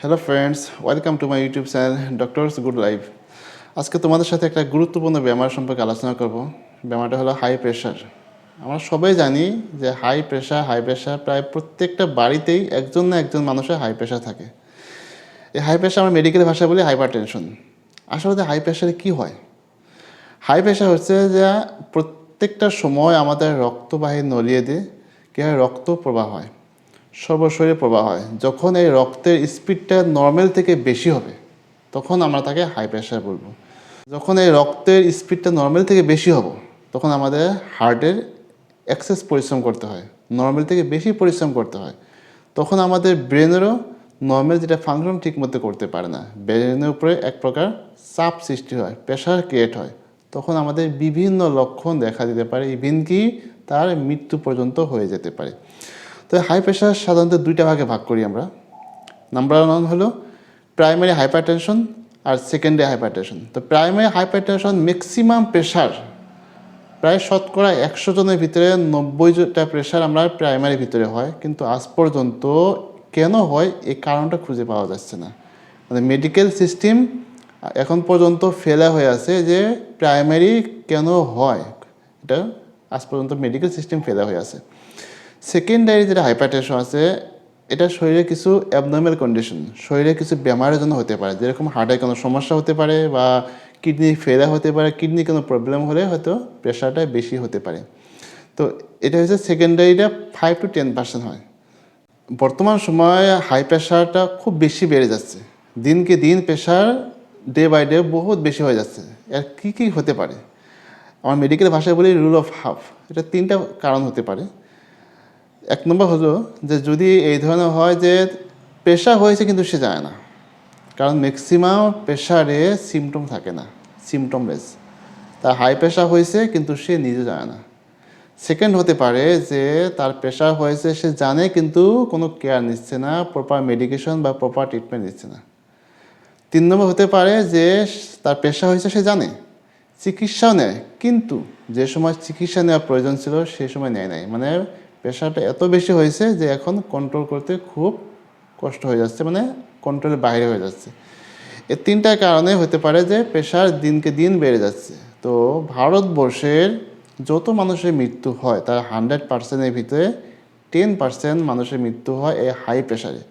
Hello friends, welcome to my YouTube channel doctors good life. আজকে তোমাদের সাথে একটা গুরুত্বপূর্ণ ব্যায়াম সম্পর্কে আলোচনা করব। ব্যায়ামটা হলো হাই প্রেশার। আমরা সবাই জানি যে হাই প্রেশার প্রায় প্রত্যেকটা বাড়িতেই একজন না একজন মানুষের হাই প্রেশার থাকে। এই হাই প্রেশার আমরা মেডিকেল ভাষায় বলি হাইপার টেনশন। আসলে হাই প্রেশারে কী হয়? হাই প্রেশার হচ্ছে যে প্রত্যেকটা সময় আমাদের রক্তবাহী নলিয়ে দিয়ে কী হয়, রক্ত প্রবাহ হয়, সর্বশরীরে প্রবাহ হয়। যখন এই রক্তের স্পিডটা নর্মাল থেকে বেশি হবে তখন আমরা তাকে হাই প্রেশার বলবো। যখন এই রক্তের স্পিডটা নর্মাল থেকে বেশি হবে তখন আমাদের হার্টের এক্সেস পরিশ্রম করতে হয়, নর্মাল থেকে বেশি পরিশ্রম করতে হয়। তখন আমাদের ব্রেনেরও নর্মাল যেটা ফাংশন ঠিকমতো করতে পারে না, ব্রেনের উপরে এক প্রকার চাপ সৃষ্টি হয়, প্রেশার ক্রিয়েট হয়। তখন আমাদের বিভিন্ন লক্ষণ দেখা দিতে পারে, ইভেন কি তার মৃত্যু পর্যন্ত হয়ে যেতে পারে। তো হাই প্রেশার সাধারণত দুইটা ভাগে ভাগ করি আমরা। নাম্বার ওয়ান হলো প্রাইমারি হাইপারটেনশন আর সেকেন্ডারি হাইপারটেনশন। তো প্রাইমারি হাইপারটেনশন ম্যাক্সিমাম প্রেশার প্রায় শতকরা 100 জনের ভিতরে 90টা প্রেশার আমরা প্রাইমারি ভিতরে হয়, কিন্তু আজ পর্যন্ত কেন হয় এই কারণটা খুঁজে পাওয়া যাচ্ছে না। মানে মেডিকেল সিস্টেম এখন পর্যন্ত ফেলা হয়ে আছে যে প্রাইমারি কেন হয়, এটা আজ পর্যন্ত মেডিকেল সিস্টেম ফেলা হয়ে আছে। সেকেন্ডারি যেটা হাইপারটেনশন আছে, এটা শরীরে কিছু অ্যাবনর্মাল কন্ডিশন, শরীরে কিছু বেমারের জন্য হতে পারে, যেরকম হার্টের কোনো সমস্যা হতে পারে বা কিডনি ফেলা হতে পারে, কিডনি কোনো প্রবলেম হলে হয়তো প্রেশারটা বেশি হতে পারে। তো এটা হচ্ছে সেকেন্ডারিটা 5 to 10% হয়। বর্তমান সময়ে হাই প্রেশারটা খুব বেশি বেড়ে যাচ্ছে, দিনকে দিন প্রেশার ডে বাই ডে বহুত বেশি হয়ে যাচ্ছে। এর কী কী হতে পারে? আমার মেডিকেল ভাষায় বলি রুল অফ হাফ। এটা 3টা কারণ হতে পারে। 1 নম্বর হলো যে যদি এই ধরনের হয় যে প্রেশার হয়েছে কিন্তু সে জানে না, কারণ ম্যাক্সিমাম প্রেশারে সিমটম থাকে না, সিমটমলেস। তার হাই প্রেশার হয়েছে কিন্তু সে নিজে জানে না। সেকেন্ড হতে পারে যে তার প্রেশার হয়েছে সে জানে কিন্তু কোনো কেয়ার নিচ্ছে না, প্রপার মেডিকেশন বা প্রপার ট্রিটমেন্ট নিচ্ছে না। 3 নম্বর হতে পারে যে তার প্রেশার হয়েছে সে জানে, চিকিৎসাও নেয়, কিন্তু যে সময় চিকিৎসা নেওয়ার প্রয়োজন ছিল সেই সময় নেয় নাই। মানে প্রেশারটা এত বেশি হয়েছে যে এখন কন্ট্রোল করতে খুব কষ্ট হয়ে যাচ্ছে, মানে কন্ট্রোলের বাইরে হয়ে যাচ্ছে। এই 3টা কারণে হতে পারে যে প্রেশার দিনকে দিন বেড়ে যাচ্ছে। তো ভারতবর্ষের যত মানুষের মৃত্যু হয় তার 100%-এর ভিতরে 10% মানুষের মৃত্যু হয় এই হাই প্রেশারে।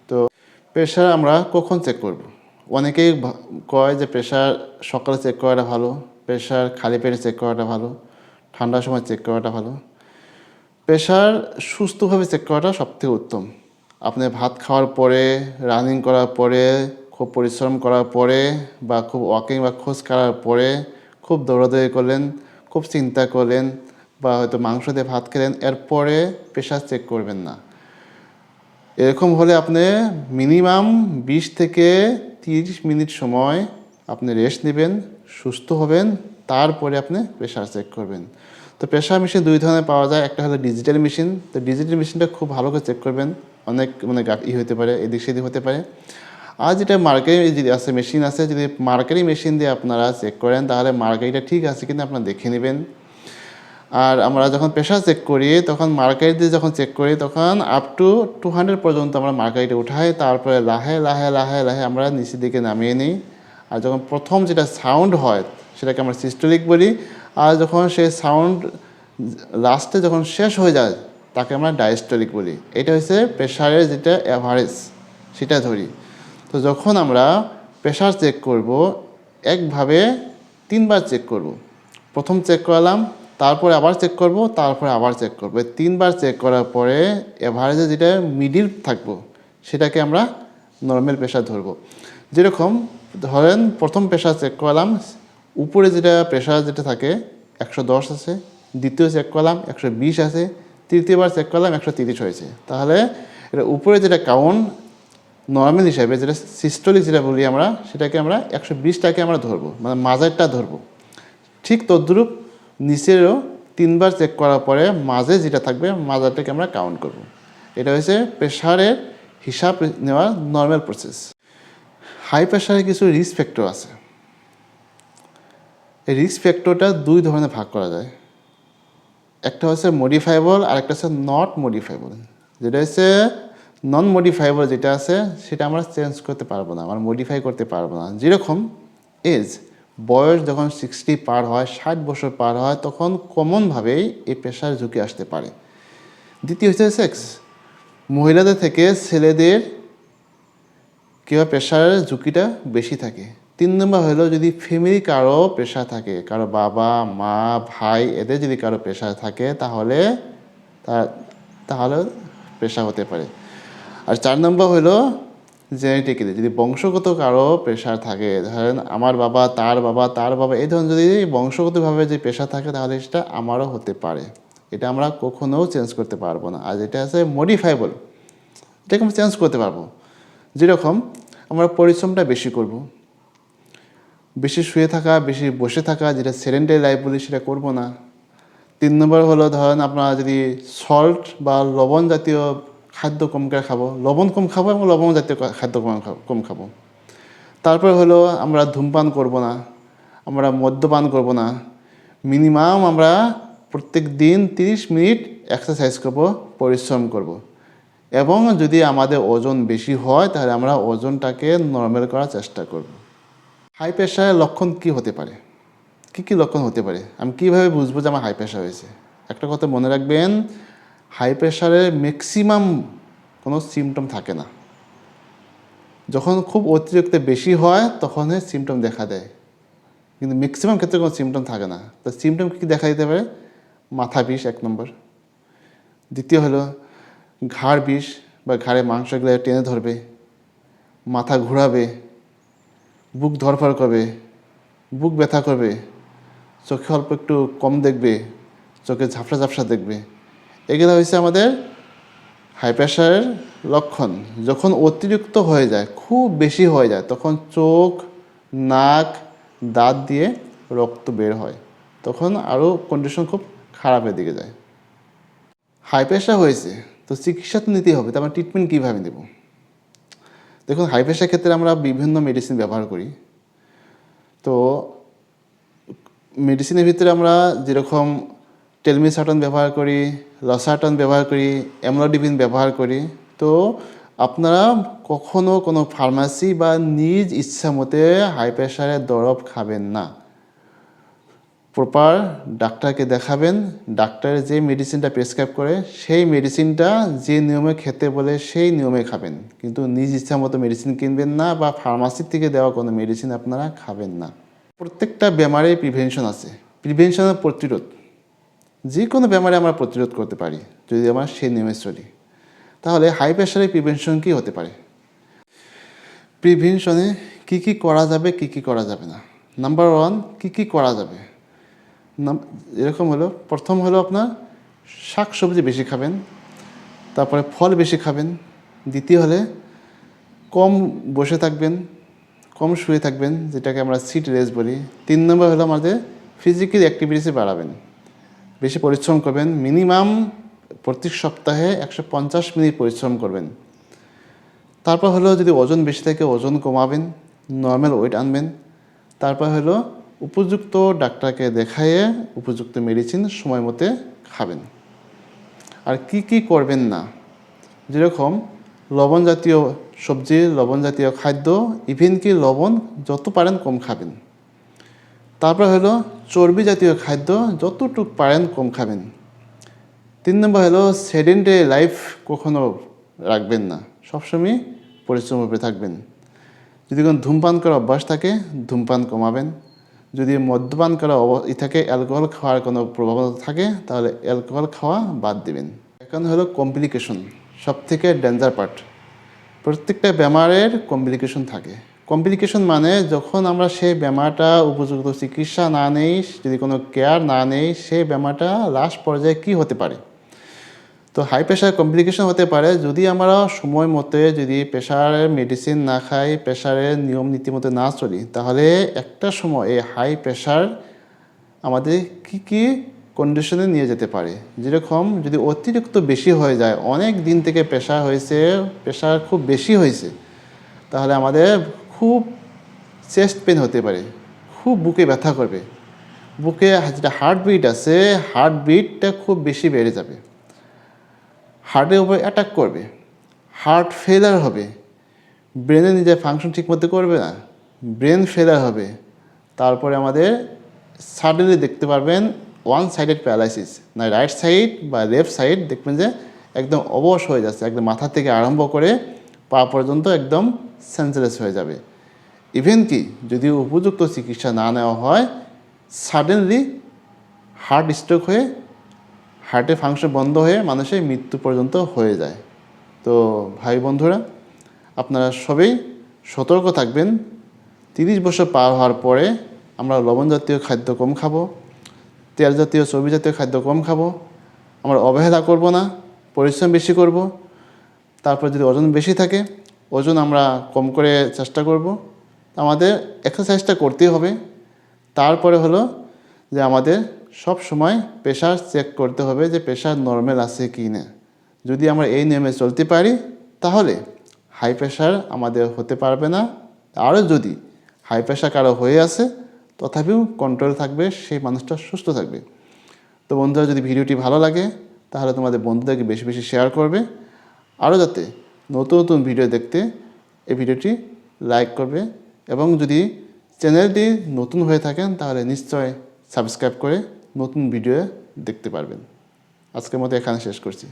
তো প্রেশার আমরা কখন চেক করব? অনেকেই কয় যে প্রেশার সকালে চেক করাটা ভালো, প্রেশার খালি পেটে চেক করাটা ভালো, ঠান্ডার সময় চেক করাটা ভালো। প্রেশার সুস্থভাবে চেক করাটা সবথেকে উত্তম। আপনি ভাত খাওয়ার পরে, রানিং করার পরে, খুব পরিশ্রম করার পরে, বা খুব ওয়াকিং বা খোঁজ করার পরে, খুব দৌড়াদৌড়ি করলেন, খুব চিন্তা করলেন, বা হয়তো মাংস দিয়ে ভাত খেলেন, এরপরে প্রেশার চেক করবেন না। এরকম হলে আপনি মিনিমাম 20 থেকে 30 মিনিট সময় আপনি রেস্ট নেবেন, সুস্থ হবেন, তারপরে আপনি প্রেশার চেক করবেন। তো প্রেশার মেশিন 2 ধরনের পাওয়া যায়। একটা হলো ডিজিটাল মেশিন। তো ডিজিটাল মেশিনটা খুব ভালো করে চেক করবেন, অনেক হতে পারে, এদিক সেদিক হতে পারে। আর যেটা মার্কারি যদি আছে মেশিন আছে, যদি মার্কারি মেশিন দিয়ে আপনারা চেক করেন তাহলে মার্কারিটা ঠিক আছে কিনা আপনারা দেখে নেবেন। আর আমরা যখন প্রেশার চেক করি তখন মার্কারি দিয়ে যখন চেক করি তখন আপ টু 200 পর্যন্ত আমরা মার্কারিটা উঠাই, তারপরে লাহে লাহে লাহে লাহে আমরা নিচের দিকে নামিয়ে নিই। আর যখন প্রথম যেটা সাউন্ড হয় সেটাকে আমরা সিস্টোলিক বলি, আর যখন সেই সাউন্ড লাস্টে যখন শেষ হয়ে যায় তাকে আমরা ডায়াস্টোলিক বলি। এটা হচ্ছে প্রেশারের যেটা অ্যাভারেজ সেটা ধরি। তো যখন আমরা প্রেশার চেক করব একভাবে 3বার চেক করব। প্রথম চেক করালাম, তারপরে আবার চেক করব, তারপরে আবার চেক করব। 3বার চেক করার পরে এভারেজে যেটা মিডিল থাকবো সেটাকে আমরা নর্মাল প্রেশার ধরবো। যেরকম ধরেন প্রথম প্রেশার চেক করলাম, উপরে যেটা প্রেশার যেটা থাকে 110 আছে, দ্বিতীয় চেক করলাম 120 আছে, তৃতীয়বার চেক করলাম 130 হয়েছে। তাহলে এটা উপরে যেটা কাউন্ট নর্মাল হিসাবে যেটা সিস্টোলিক যেটা বলি আমরা, সেটাকে আমরা 120টাকে আমরা ধরবো, মানে মাঝেরটা ধরবো। ঠিক তদ্রূপ নিচেরও 3বার চেক করার পরে মাঝে যেটা থাকবে মাঝারটাকে আমরা কাউন্ট করব। এটা হচ্ছে প্রেশারের হিসাব নেওয়ার নর্মাল প্রসেস। হাই প্রেশারে কিছু রিস্ক ফ্যাক্টর আছে। এই রিস্ক ফ্যাক্টরটা 2 ধরনের ভাগ করা যায়। একটা হচ্ছে মডিফাইবল আর একটা হচ্ছে নট মডিফাইবল। যেটা হচ্ছে নন মডিফাইবল যেটা আছে সেটা আমরা চেঞ্জ করতে পারবো না, আমরা মডিফাই করতে পারবো না। যেরকম এজ, বয়স যখন 60 পার হয়, 60 বছর পার হয়, তখন কমনভাবেই এই প্রেশার ঝুঁকি আসতে পারে। দ্বিতীয় হচ্ছে সেক্স, মহিলাদের থেকে ছেলেদের কিংবা প্রেশারের ঝুঁকিটা বেশি থাকে। 3 নম্বর হলো যদি ফ্যামিলি কারো প্রেশার থাকে, কারো বাবা মা ভাই এদের যদি কারো প্রেশার থাকে তাহলে তাহলে প্রেশার হতে পারে। আর 4 নম্বর হলো জেনেটিক্যালি, যদি বংশগত কারো প্রেশার থাকে, ধরেন আমার বাবা তার বাবা তার বাবা, এই ধরনের যদি বংশগতভাবে যে প্রেশার থাকে তাহলে সেটা আমারও হতে পারে। এটা আমরা কখনো চেঞ্জ করতে পারবো না। আর যেটা আছে মডিফাইবল, এটাকে আমরা চেঞ্জ করতে পারবো। যেরকম আমরা পরিশ্রমটা বেশি করব, বেশি শুয়ে থাকা, বেশি বসে থাকা, যেটা সেডেন্টারি লাইফ বলি সেটা করব না। 3 নম্বর হলো ধরেন আপনারা যদি সল্ট বা লবণ জাতীয় খাদ্য কম করে খাবো, লবণ কম খাবো এবং লবণ জাতীয় খাদ্য কম খাবো। তারপর হলো আমরা ধূমপান করব না, আমরা মদ্যপান করব না, মিনিমাম আমরা প্রত্যেক দিন 30 মিনিট এক্সারসাইজ করব, পরিশ্রম করব। এবং যদি আমাদের ওজন বেশি হয় তাহলে আমরা ওজনটাকে নর্মাল করার চেষ্টা করব। হাই প্রেশারের লক্ষণ কি হতে পারে, কী লক্ষণ হতে পারে, আমি কীভাবে বুঝবো যে আমার হাই প্রেশার হয়েছে? একটা কথা মনে রাখবেন, হাই প্রেশারের ম্যাক্সিমাম কোনো সিমটম থাকে না। যখন খুব অতিরিক্ত বেশি হয় তখনই সিমটম দেখা দেয়, কিন্তু ম্যাক্সিমাম ক্ষেত্রে কোনো সিমটম থাকে না। তো সিমটম কী দেখা দিতে পারে? মাথা বিষ 1 নম্বর, দ্বিতীয় হলো ঘাড় বিষ বা ঘাড়ে মাংসগুলো টেনে ধরবে, মাথা ঘোরাবে, বুক ধরফর করবে, বুক ব্যথা করবে, চোখে অল্প একটু কম দেখবে, চোখে ঝাপসা ঝাপসা দেখবে। এগুলো হচ্ছে আমাদের হাই প্রেশারের লক্ষণ। যখন অতিরিক্ত হয়ে যায়, খুব বেশি হয়ে যায়, তখন চোখ নাক দাঁত দিয়ে রক্ত বের হয়, তখন আরও কন্ডিশন খুব খারাপের দিকে যায়। হাই প্রেশার হয়েছে তো চিকিৎসা তো নিতেই হবে, তো আমরা ট্রিটমেন্ট কীভাবে দেব? দেখুন, হাই প্রেশার ক্ষেত্রে আমরা বিভিন্ন মেডিসিন ব্যবহার করি। তো মেডিসিনের ভিতরে আমরা যেরকম টেলমিসার্টন ব্যবহার করি, লসার্টন ব্যবহার করি, অ্যামলোডিপিন ব্যবহার করি। তো আপনারা কখনো কোনো ফার্মাসি বা নিজ ইচ্ছা মতে হাই প্রেশারের দরব খাবেন না। প্রপার ডাক্তারকে দেখাবেন, ডাক্তারের যে মেডিসিনটা প্রেসক্রাইব করে সেই মেডিসিনটা যে নিয়মে খেতে বলে সেই নিয়মে খাবেন, কিন্তু নিজ ইচ্ছা মতো মেডিসিন কিনবেন না বা ফার্মাসির থেকে দেওয়া কোনো মেডিসিন আপনারা খাবেন না। প্রত্যেকটা বেমারে প্রিভেনশন আছে, প্রিভেনশনের প্রতিরোধ। যে কোনো বেমারে আমরা প্রতিরোধ করতে পারি যদি আমরা সেই নিয়মে চলি। তাহলে হাই প্রেশারের প্রিভেনশন কী হতে পারে? প্রিভেনশনে কী করা যাবে, কী করা যাবে না। নাম্বার 1, কী করা যাবে এরকম হলো, প্রথম হলো আপনার শাক সবজি বেশি খাবেন, তারপরে ফল বেশি খাবেন। দ্বিতীয় হলে কম বসে থাকবেন, কম শুয়ে থাকবেন, যেটাকে আমরা সিট রেস্ট বলি। 3 নম্বর হলো আমাদের ফিজিক্যাল অ্যাক্টিভিটিস বাড়াবেন, বেশি পরিশ্রম করবেন, মিনিমাম প্রতি সপ্তাহে 150 মিনিট পরিশ্রম করবেন। তারপর হলো যদি ওজন বেশি থাকে ওজন কমাবেন, নর্মাল ওয়েট আনবেন। তারপর হলো উপযুক্ত ডাক্তারকে দেখাইয়ে উপযুক্ত মেডিসিন সময় মতো খাবেন। আর কি করবেন না, যেরকম লবণ জাতীয় সবজি, লবণ জাতীয় খাদ্য, ইভেন কি লবণ যত পারেন কম খাবেন। তারপর হলো চর্বি জাতীয় খাদ্য যতটুকু পারেন কম খাবেন। 3 নম্বর হলো সেডেন্টারি লাইফ কখনো রাখবেন না, সবসময় পরিশ্রমের উপরে থাকবেন। যদি কোনো ধূমপান করার অভ্যাস থাকে ধূমপান কমাবেন, যদি মদ্যপান করা থাকে, অ্যালকোহল খাওয়ার কোনো প্রবণতা থাকে তাহলে অ্যালকোহল খাওয়া বাদ দিবেন। এখন হলো কমপ্লিকেশন, সবথেকে ডেঞ্জার পার্ট। প্রত্যেকটা বেমারের কমপ্লিকেশন থাকে। কমপ্লিকেশন মানে যখন আমরা সেই বেমারটা উপযুক্ত চিকিৎসা না নেই, যদি কোনো কেয়ার না নেই, সেই বেমারটা লাস্ট পর্যায়ে কী হতে পারে। তো হাই প্রেশার কমপ্লিকেশন হতে পারে যদি আমরা সময় মতে যদি প্রেশারের মেডিসিন না খাই, প্রেশারের নিয়ম নীতি মতো না চলি, তাহলে একটা সময় এই হাই প্রেশার আমাদের কী কন্ডিশনে নিয়ে যেতে পারে। যেরকম যদি অতিরিক্ত বেশি হয়ে যায়, অনেক দিন থেকে প্রেশার হয়েছে, প্রেশার খুব বেশি হয়েছে, তাহলে আমাদের খুব চেস্ট পেন হতে পারে, খুব বুকে ব্যথা করবে, বুকে যেটা হার্টবিট আছে হার্টবিটটা খুব বেশি বেড়ে যাবে, হার্টের উপর অ্যাটাক করবে, হার্ট ফেলার হবে, ব্রেনে নিজের ফাংশন ঠিকমতো করবে না, ব্রেন ফেলার হবে। তারপরে আমাদের সাডেনলি দেখতে পারবেন ওয়ান সাইডেড প্যারালাইসিস, না রাইট সাইড বা লেফট সাইড দেখবেন যে একদম অবশ হয়ে যাচ্ছে, একদম মাথা থেকে আরম্ভ করে পা পর্যন্ত একদম সেন্সলেস হয়ে যাবে। ইভেন কি যদি উপযুক্ত চিকিৎসা না নেওয়া হয়, সাডেনলি হার্ট স্ট্রোক হয়ে হার্টের ফাংশন বন্ধ হয়ে মানুষের মৃত্যু পর্যন্ত হয়ে যায়। তো ভাই বন্ধুরা, আপনারা সবাই সতর্ক থাকবেন। 30 বছর পার হওয়ার পরে আমরা লবণ জাতীয় খাদ্য কম খাবো, তেল জাতীয় চর্বি জাতীয় খাদ্য কম খাবো, আমরা অবহেলা করব না, পরিশ্রম বেশি করব। তারপর যদি ওজন বেশি থাকে, ওজন আমরা কম করে চেষ্টা করব। আমাদের এক্সারসাইজটা করতেই হবে। তারপরে হলো যে আমাদের সব সময় প্রেশার চেক করতে হবে যে প্রেশার নর্মাল আছে কি না। যদি আমরা এই নিয়মে চলতে পারি তাহলে হাই প্রেশার আমাদের হতে পারবে না। আরও যদি হাই প্রেশার কারো হয়ে আছে তথাপিও কন্ট্রোল থাকবে, সেই মানুষটা সুস্থ থাকবে। তো বন্ধুরা, যদি ভিডিওটি ভালো লাগে তাহলে তোমাদের বন্ধুদেরকে বেশি বেশি শেয়ার করবে। আরও যাতে নতুন নতুন ভিডিও দেখতে এই ভিডিওটি লাইক করবে, এবং যদি চ্যানেলটি নতুন হয়ে থাকেন তাহলে নিশ্চয় সাবস্ক্রাইব করে নতুন ভিডিও দেখতে পারবেন। আজকের মতো এখানে শেষ করছি।